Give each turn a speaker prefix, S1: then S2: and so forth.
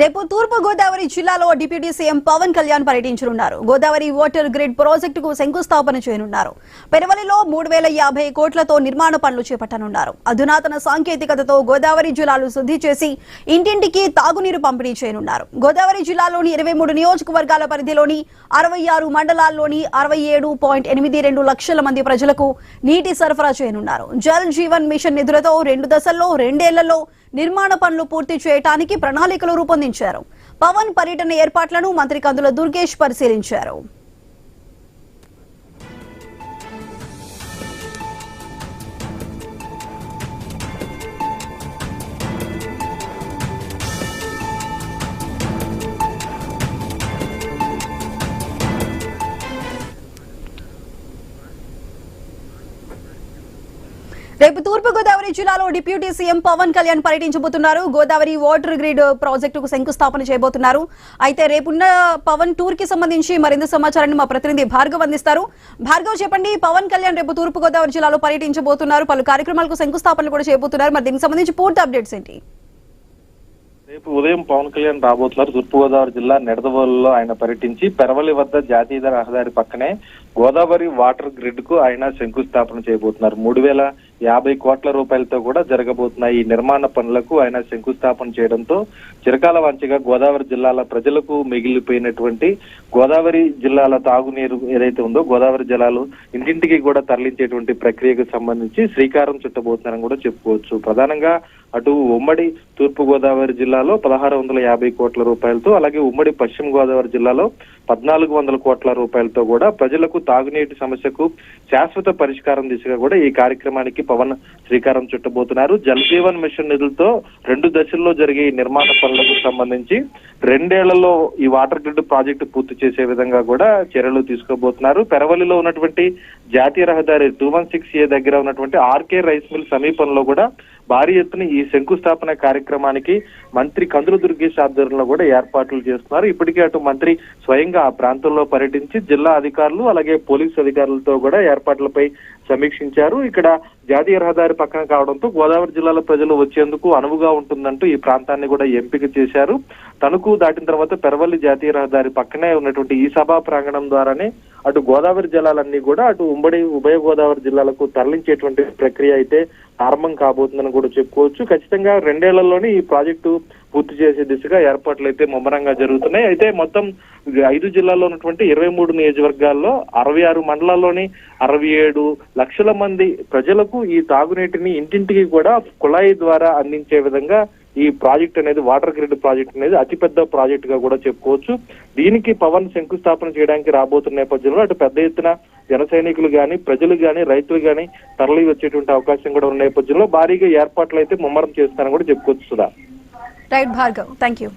S1: రేపు తూర్పు గోదావరి జిల్లాలో డిప్యూటీ సీఎం పవన్ కళ్యాణ్ పర్యటించనున్నారు. గోదావరి వాటర్ గ్రిడ్ ప్రాజెక్టుకు శంకుస్థాపన చేయనున్నారు. పెరవలిలో 3050 కోట్లతో నిర్మాణ పనులు చేపట్టనున్నారు. అధునాతన సాంకేతికతతో గోదావరి జలాలు శుద్ధి చేసి ఇంటింటికి తాగునీరు పంపిణీ చేయనున్నారు. గోదావరి జిల్లాలోని 23 నియోజకవర్గాల పరిధిలోని 66 మండలాల్లోని 67.82 లక్షల మంది ప్రజలకు నీటి సరఫరా చేయనున్నారు. జల్ జీవన్ మిషన్ నిధులతో 2 దశల్లో 2 ఏళ్లలో నిర్మాణ పనులు పూర్తి చేయడానికి ప్రణాళికలు రూపొందించారు. పవన్ పర్యటన ఏర్పాట్లను మంత్రి కందుల దుర్గేష్ పరిశీలించారు. రేపు తూర్పు గోదావరి జిల్లాలో డిప్యూటీ సీఎం పవన్ కళ్యాణ్ పర్యటించబోతున్నారు. గోదావరి వాటర్ గ్రిడ్ ప్రాజెక్టుకు శంకుస్థాపన చేయబోతున్నారు. అయితే రేపున్న పవన్ టూర్ కి సంబంధించి మరింత సమాచారాన్ని మా ప్రతినిధి భార్గవ్ అందిస్తారు. భార్గవ్, చెప్పండి, పవన్ కళ్యాణ్ రేపు తూర్పు గోదావరి జిల్లాలో పర్యటించబోతున్నారు. పలు కార్యక్రమాలకు శంకుస్థాపన కూడా చేయబోతున్నారు. మరి దీనికి సంబంధించి పూర్తి అప్డేట్స్ ఏంటి?
S2: రేపు ఉదయం పవన్ కళ్యాణ్ రాబోతున్నారు. తూర్పుగోదావరి జిల్లా నిడదవోలులో ఆయన పర్యటించి పెరవలి వద్ద జాతీయ రహదారి పక్కనే గోదావరి వాటర్ గ్రిడ్ కు ఆయన శంకుస్థాపన చేయబోతున్నారు. 3050 కోట్ల రూపాయలతో కూడా జరగబోతున్న ఈ నిర్మాణ పనులకు ఆయన శంకుస్థాపన చేయడంతో చిరకాల వంచగా గోదావరి జిల్లాల ప్రజలకు మిగిలిపోయినటువంటి గోదావరి జిల్లాల తాగునీరు ఏదైతే ఉందో గోదావరి జలాలు ఇంటింటికి కూడా తరలించేటువంటి ప్రక్రియకు సంబంధించి శ్రీకారం చుట్టబోతున్నారని కూడా చెప్పుకోవచ్చు. ప్రధానంగా అటు ఉమ్మడి తూర్పు గోదావరి జిల్లాలో 1650 కోట్ల రూపాయలతో, అలాగే ఉమ్మడి పశ్చిమ గోదావరి జిల్లాలో 1400 కోట్ల రూపాయలతో కూడా ప్రజలకు తాగునీటి సమస్యకు శాశ్వత పరిష్కారం దిశగా కూడా ఈ కార్యక్రమానికి పవన్ శ్రీకారం చుట్టబోతున్నారు. జల్ జీవన్ మిషన్ నిధులతో 2 దశల్లో జరిగే ఈ నిర్మాణ పనులకు సంబంధించి 2 ఏళ్లలో ఈ వాటర్ గ్రిడ్ ప్రాజెక్టు పూర్తి చేసే విధంగా కూడా చర్యలు తీసుకోబోతున్నారు. పెరవలిలో ఉన్నటువంటి జాతీయ రహదారి 216A దగ్గర ఉన్నటువంటి ఆర్కే రైస్ మిల్ సమీపంలో కూడా భారీ ఎత్తున ఈ శంకుస్థాపన కార్యక్రమానికి మంత్రి కందుల దుర్గేష్ ఆధ్వర్యంలో కూడా ఏర్పాట్లు చేస్తున్నారు. ఇప్పటికే అటు మంత్రి స్వయంగా ఆ ప్రాంతంలో పర్యటించి జిల్లా అధికారులు అలాగే పోలీసు అధికారులతో కూడా ఏర్పాట్లపై సమీక్షించారు. ఇక్కడ జాతీయ రహదారి పక్కన కావడంతో గోదావరి జిల్లాల ప్రజలు వచ్చేందుకు అనువుగా ఉంటుందంటూ ఈ ప్రాంతాన్ని కూడా ఎంపిక చేశారు. తణుకు దాటిన తర్వాత పెరవల్లి జాతీయ రహదారి పక్కనే ఉన్నటువంటి ఈ సభా ప్రాంగణం ద్వారానే అటు గోదావరి జలాలన్నీ కూడా అటు ఉభయ గోదావరి జిల్లాలకు తరలించేటువంటి ప్రక్రియ అయితే ప్రారంభం కాబోతుందని కూడా చెప్పుకోవచ్చు. ఖచ్చితంగా 2 ఏళ్లలోనే ఈ ప్రాజెక్టు పూర్తి చేసే దిశగా ఏర్పాట్లు అయితే ముమ్మరంగా జరుగుతున్నాయి. అయితే మొత్తం 5 జిల్లాల్లో ఉన్నటువంటి 23 నియోజకవర్గాల్లో 66 మండలాల్లోని 67 లక్షల మంది ప్రజలకు ఈ తాగునీటిని ఇంటింటికి కూడా కుళాయి ద్వారా అందించే విధంగా ఈ ప్రాజెక్ట్ అనేది వాటర్ గ్రిడ్ ప్రాజెక్ట్ అనేది అతిపెద్ద ప్రాజెక్ట్ గా కూడా చెప్పుకోవచ్చు. దీనికి పవన్ శంకుస్థాపన చేయడానికి రాబోతున్న నేపథ్యంలో అటు పెద్ద ఎత్తున జన సైనికులు గాని, ప్రజలు గాని, రైతులు గాని తరలి వచ్చేటువంటి అవకాశం కూడా ఉన్న నేపథ్యంలో భారీగా ఏర్పాట్లు అయితే ముమ్మరం చేస్తారని కూడా చెప్పుకోవచ్చు. Sudha.
S1: Right Bhargav, thank you.